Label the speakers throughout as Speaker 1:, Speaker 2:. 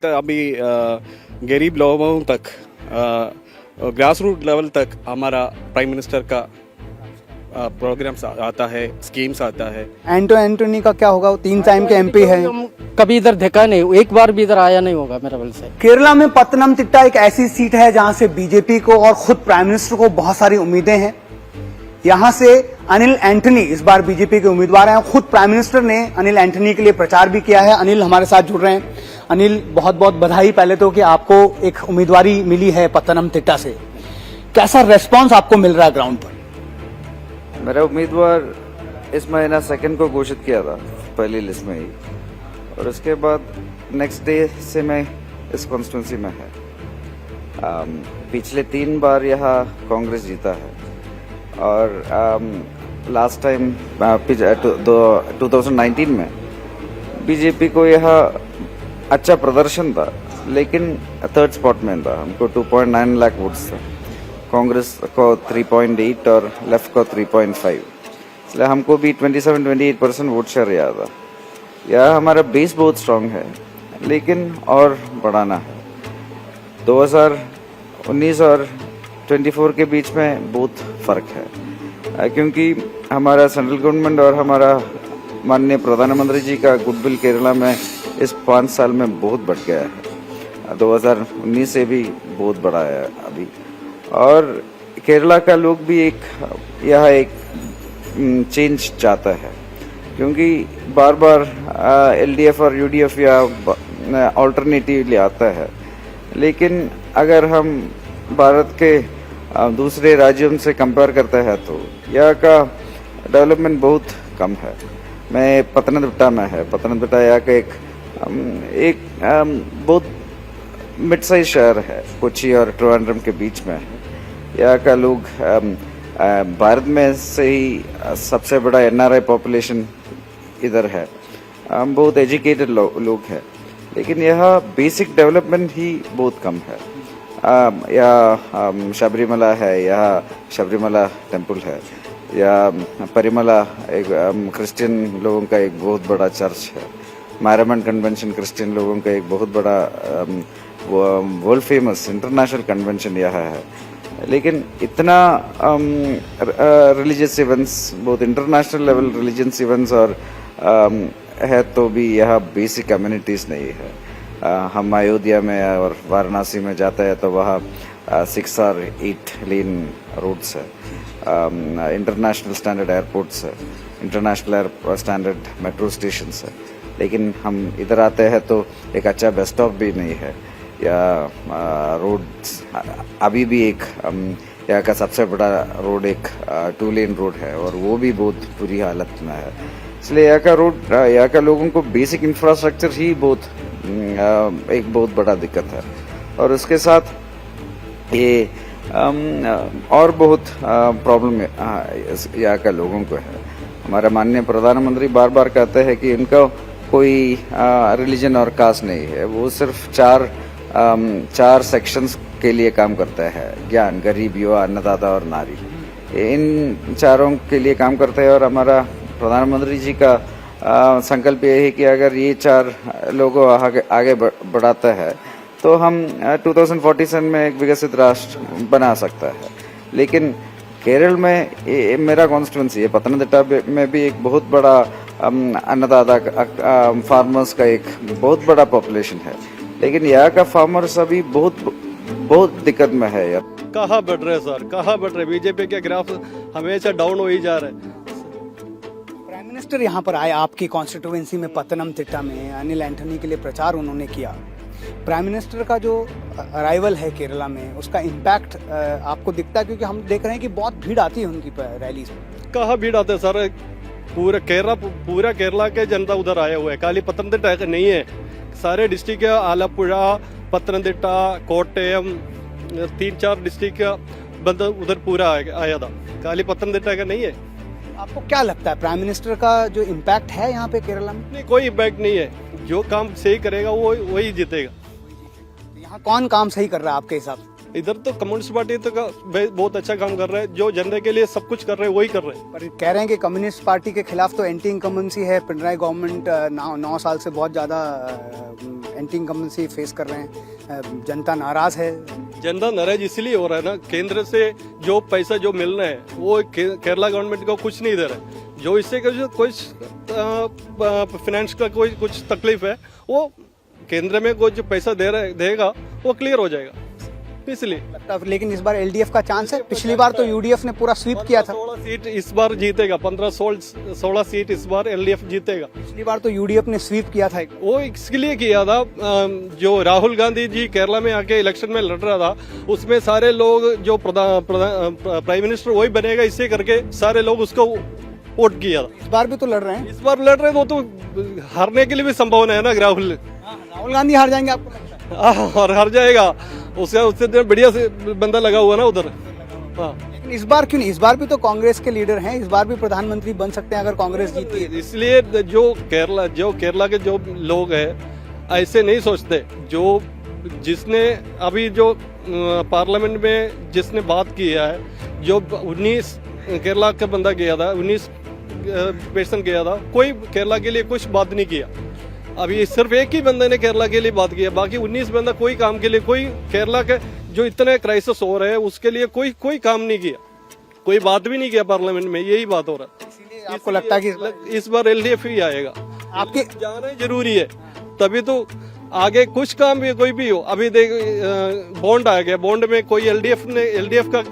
Speaker 1: अभी गरीब लोगों तक ग्रास रूट लेवल तक हमारा प्राइम मिनिस्टर का प्रोग्राम्स आता है, स्कीम्स आता है।
Speaker 2: एंटोनी का क्या होगा? वो 3 टाइम के एमपी है।
Speaker 3: कभी इधर देखा नहीं, एक बार भी इधर आया नहीं होगा मेरे बल से।
Speaker 2: केरला में पत्तनमतिट्टा एक ऐसी सीट है जहां से बीजेपी को और खुद प्राइम मिनिस्टर को बहुत सारी उम्मीदें हैं। यहां से अनिल एंटनी इस बार बीजेपी के उम्मीदवार हैं। खुद प्राइम मिनिस्टर ने अनिल एंटनी के लिए प्रचार भी किया है। अनिल हमारे साथ जुड़ रहे हैं। अनिल, बहुत बहुत बधाई पहले तो कि आपको एक उम्मीदवारी मिली है पत्तनमतिट्टा से। कैसा रेस्पॉन्स आपको मिल रहा है ग्राउंड पर?
Speaker 4: मेरा उम्मीदवार इस महीना 2 को घोषित किया था पहली लिस्ट में ही, और उसके बाद नेक्स्ट डे से मैं इस कॉन्स्टिट्यूंसी में है। पिछले 3 बार यहाँ कांग्रेस जीता है, और लास्ट टाइम 2019 में बीजेपी को यह अच्छा प्रदर्शन था, लेकिन 3rd स्पॉट में था। हमको 2.9 लाख वोट्स था, कांग्रेस को 3.8 और लेफ्ट को 3.5, इसलिए हमको भी 27-28% वोट शेयर रहा था। यह हमारा बेस बहुत स्ट्रांग है, लेकिन और बढ़ाना है। 2019 और 24 के बीच में बहुत फर्क है, क्योंकि हमारा सेंट्रल गवर्नमेंट और हमारा माननीय प्रधानमंत्री जी का गुडविल केरला में इस 5 साल में बहुत बढ़ गया है। 2019 से भी बहुत बढ़ा है अभी, और केरला का लोग भी यह एक चेंज चाहता है, क्योंकि बार बार एलडीएफ और यूडीएफ या ऑल्टरनेटिव आता है। लेकिन अगर हम भारत के दूसरे राज्यों से कंपेयर करते हैं तो यहाँ का डेवलपमेंट बहुत कम है। मैं पत्तनमतिट्टा में है। पत्तनमतिट्टा यहाँ का एक बहुत मिड साइज शहर है, कोची और ट्रिवांड्रम के बीच में है। यहाँ का लोग भारत में से ही सबसे बड़ा एनआरआई पॉपुलेशन इधर है। बहुत एजुकेटेड लोग हैं, लेकिन यहाँ बेसिक डेवलपमेंट ही बहुत कम है। यहाँ शबरीमला है, यहाँ शबरीमला टेम्पल है, या परिमला एक क्रिश्चियन लोगों का एक बहुत बड़ा चर्च है। मारामन कन्वेंशन क्रिश्चियन लोगों का एक बहुत बड़ा वर्ल्ड फेमस इंटरनेशनल कन्वेंशन यहाँ है। लेकिन इतना रिलीजियस इवेंट्स, बहुत इंटरनेशनल लेवल रिलीजियस इवेंट्स और है, तो भी यहाँ बेसिक कम्युनिटीज नहीं है। हम अयोध्या में और वाराणसी में जाते हैं तो वहाँ 6 और 8 लेन रोड्स है, इंटरनेशनल स्टैंडर्ड एयरपोर्ट्स है, इंटरनेशनल स्टैंडर्ड मेट्रो स्टेशन है। लेकिन हम इधर आते हैं तो एक अच्छा बस स्टॉप भी नहीं है, या रोड्स अभी भी एक यहाँ का सबसे बड़ा रोड एक 2 लेन रोड है, और वो भी बहुत बुरी हालत में है। इसलिए यहाँ का लोगों को बेसिक इंफ्रास्ट्रक्चर ही एक बहुत बड़ा दिक्कत है। और उसके साथ ये और बहुत प्रॉब्लम यहाँ का लोगों को है। हमारा माननीय प्रधानमंत्री बार बार कहते हैं कि इनका कोई रिलीजन और कास्ट नहीं है। वो सिर्फ 4 सेक्शंस के लिए काम करता है, ज्ञान, गरीब, युवा, अन्नदाता और नारी। इन चारों के लिए काम करते हैं, और हमारा प्रधानमंत्री जी का संकल्प ये है कि अगर ये 4 लोगों आगे बढ़ाता है तो हम 2047 में एक विकसित राष्ट्र बना सकता है। लेकिन केरल में मेरा कॉन्स्टिट्यूंसी है, पत्तनमतिट्टा में भी एक बहुत बड़ा अन्नदाता फार्मर्स का एक बहुत बड़ा पॉपुलेशन है, लेकिन यहाँ का फार्मर्स अभी बहुत दिक्कत में है यार।
Speaker 5: कहाँ बढ़ रहे सर, कहाँ बढ़ रहे? बीजेपी के ग्राफ हमेशा डाउन हो ही जा रहे हैं।
Speaker 2: प्राइम मिनिस्टर यहाँ पर आए आपकी कॉन्स्टिट्यूएंसी में पत्तनमतिट्टा में, अनिल एंटनी के लिए प्रचार उन्होंने किया। प्राइम मिनिस्टर का जो अराइवल है केरला में, उसका इम्पैक्ट आपको दिखता है? क्योंकि हम देख रहे हैं कि बहुत भीड़ आती है उनकी रैलीज में।
Speaker 5: कहाँ भीड़ आते सर? पूरा केरला के जनता उधर आए हुए हैं। खाली पत्तनमतिट्टा नहीं है, सारे डिस्ट्रिक्ट, आलपुड़ा, पत्तनमतिट्टा, कोट्टयम, 3-4 डिस्ट्रिक्ट का बंदा उधर पूरा आया था। खाली पत्तनमतिट्टा का नहीं है।
Speaker 2: आपको क्या लगता है प्राइम मिनिस्टर का जो इम्पैक्ट है यहाँ पे केरला में?
Speaker 5: नहीं, कोई इम्पैक्ट नहीं है। जो काम सही करेगा वो वही जीतेगा।
Speaker 2: यहाँ कौन काम सही कर रहा है आपके हिसाब से?
Speaker 5: इधर तो कम्युनिस्ट पार्टी तो बहुत अच्छा काम कर रहा है, जो जनता के लिए सब कुछ कर रहे हैं वही कर रहे हैं।
Speaker 2: पर कह रहे हैं कि कम्युनिस्ट पार्टी के खिलाफ तो एंटी इनकम्बेंसी है। पिनराई गवर्नमेंट 9 साल से बहुत ज़्यादा एंटी इनकम्बेंसी फेस कर रहे हैं। जनता नाराज है।
Speaker 5: जनता नाराज इसलिए हो रहा है ना, केंद्र से जो पैसा जो मिल रहा है वो केरला गवर्नमेंट को कुछ नहीं दे रहा है। जो इससे कुछ फाइनेंस का कोई कुछ तकलीफ है, वो केंद्र में कुछ पैसा देगा वो क्लियर हो जाएगा, इसलिए
Speaker 2: लगता है। लेकिन इस बार एलडीएफ का चांस है। पिछली बार तो यूडीएफ ने पूरा स्वीप किया था।
Speaker 5: 16 सीट इस बार जीतेगा, 15-16 सीट इस बार एलडीएफ जीतेगा।
Speaker 2: पिछली बार तो यूडीएफ ने स्वीप किया था।
Speaker 5: वो इसके लिए किया था, जो राहुल गांधी जी केरला में आके इलेक्शन में लड़ रहा था, उसमें सारे लोग जो प्राइम मिनिस्टर वही बनेगा इससे करके सारे लोग उसको वोट किया था।
Speaker 2: इस बार भी तो लड़ रहे हैं।
Speaker 5: इस बार लड़ रहे तो हारने के लिए भी संभावना है ना।
Speaker 2: राहुल गांधी हार जाएंगे आपको लगता है?
Speaker 5: और हार जाएगा, उससे बढ़िया से बंदा लगा हुआ ना उधर। हाँ,
Speaker 2: लेकिन इस बार क्यों नहीं? इस बार भी तो कांग्रेस के लीडर हैं, इस बार भी प्रधानमंत्री बन सकते हैं अगर कांग्रेस जीतती है।
Speaker 5: इसलिए जो केरला के जो लोग हैं ऐसे नहीं सोचते। जो जिसने अभी जो पार्लियामेंट में जिसने बात किया है, जो 19 केरला का बंदा गया था, 19 पर्सन गया था, कोई केरला के लिए कुछ बात नहीं किया। अभी सिर्फ एक ही बंदे ने केरला के लिए बात किया, बाकी 19 बंदा कोई काम के लिए, कोई केरला के जो इतने क्राइसिस हो रहे हैं उसके लिए कोई काम नहीं किया, कोई बात भी नहीं किया पार्लियामेंट में। यही बात हो रहा है।
Speaker 2: इसीलिए आपको लगता है कि
Speaker 5: इस बार एलडीएफ ही आएगा।
Speaker 2: आपके
Speaker 5: जाना जरूरी है, तभी तो आगे कुछ काम भी कोई भी हो। अभी देख बॉन्ड आ गया, बॉन्ड में कोई एलडीएफ का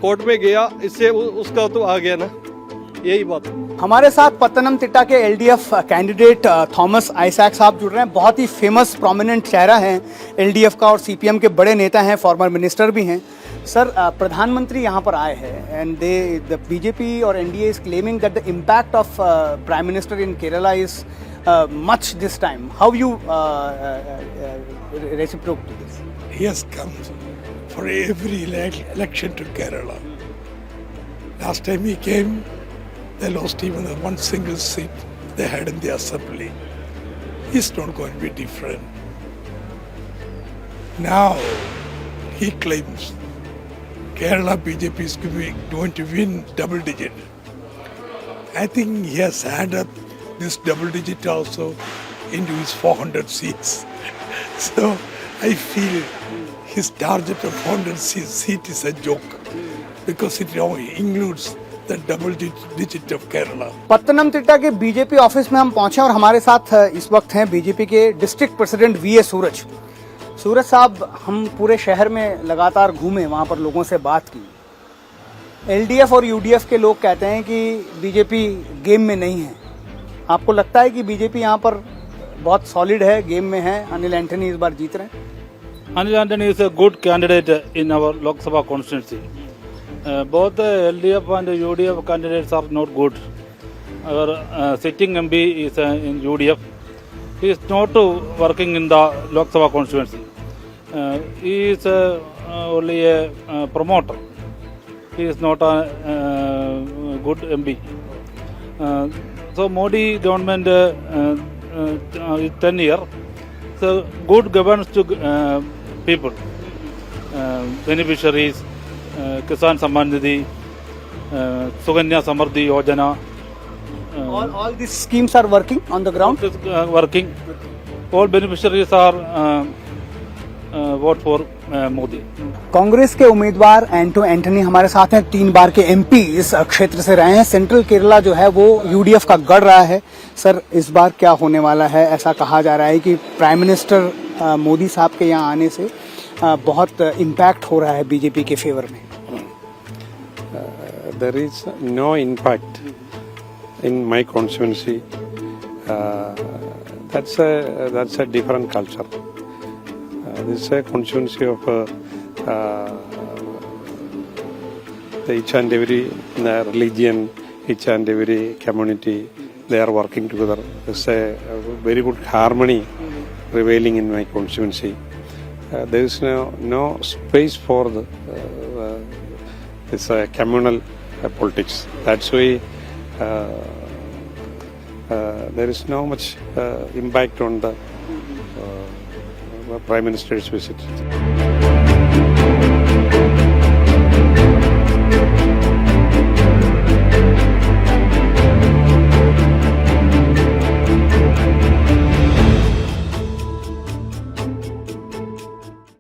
Speaker 5: कोर्ट में गया, इससे उसका तो आ गया ना, यही बात।
Speaker 2: हमारे साथ पत्तनमतिट्टा के एलडीएफ कैंडिडेट थॉमस आइजैक साहब जुड़ रहे हैं। बहुत ही फेमस प्रोमिनेंट चेहरा हैं एलडीएफ का और सीपीएम के बड़े नेता हैं, फॉर्मर मिनिस्टर भी हैं। सर, प्रधानमंत्री यहाँ पर आए हैं एंड द बीजेपी और NDA is claiming that the impact of prime minister in Kerala is much this time. How you reciprocate to this?
Speaker 6: He has come for every election to Kerala. Last time he came, they lost even the one single seat they had in the assembly. It's not going to be different. Now he claims Kerala BJP is going to win double digit. I think he has added up this double digit also into his 400 seats. So I feel his target of 400 seat is a joke because it includes the double digit of Kerala.
Speaker 2: Pathanamthitta के BJP office में हम पहुंचे और हमारे साथ इस वक्त हैं बीजेपी के डिस्ट्रिक्ट प्रेसिडेंट वी ए सूरज। सूरज साहब, हम पूरे शहर में लगातार घूमे, वहां पर लोगों से बात की। एलडीएफ और यूडीएफ के लोग कहते हैं कि बीजेपी गेम में नहीं है। आपको लगता है कि बीजेपी यहाँ पर बहुत सॉलिड है, गेम में है? अनिल एंटनी इस बार जीत रहे हैं।
Speaker 7: Anil Antony is a good candidate in our Lok Sabha constituency. Both the LDF and the UDF candidates are not good. Our sitting MP is in UDF. He is not working in the Lok Sabha constituency. He is only a promoter. He is not a good MP. So Modi government is 10 years. So good governance to people, beneficiaries, Kisan Samman Nidhi, Suganya Samardhi Yojana.
Speaker 2: All these schemes are working on the ground.
Speaker 7: Working. All beneficiaries are vote for Modi.
Speaker 2: Congress के उम्मीदवार एंटो Antony हमारे साथ हैं। 3 बार के MP इस क्षेत्र से रहे हैं। सेंट्रल केरला जो है वो यूडीएफ का गढ़ रहा है। सर, इस बार क्या होने वाला है? ऐसा कहा जा रहा है कि प्राइम मिनिस्टर मोदी साहब के यहाँ आने से बहुत इम्पैक्ट हो रहा है बीजेपी के फेवर में।
Speaker 8: There is no impact in my constituency. That's a different culture. This is a constituency of each and every religion, each and every community. They are working together. There's a very good harmony prevailing in my constituency. There is no space for this communal politics. That's why there is no much impact on the Prime Minister's visit.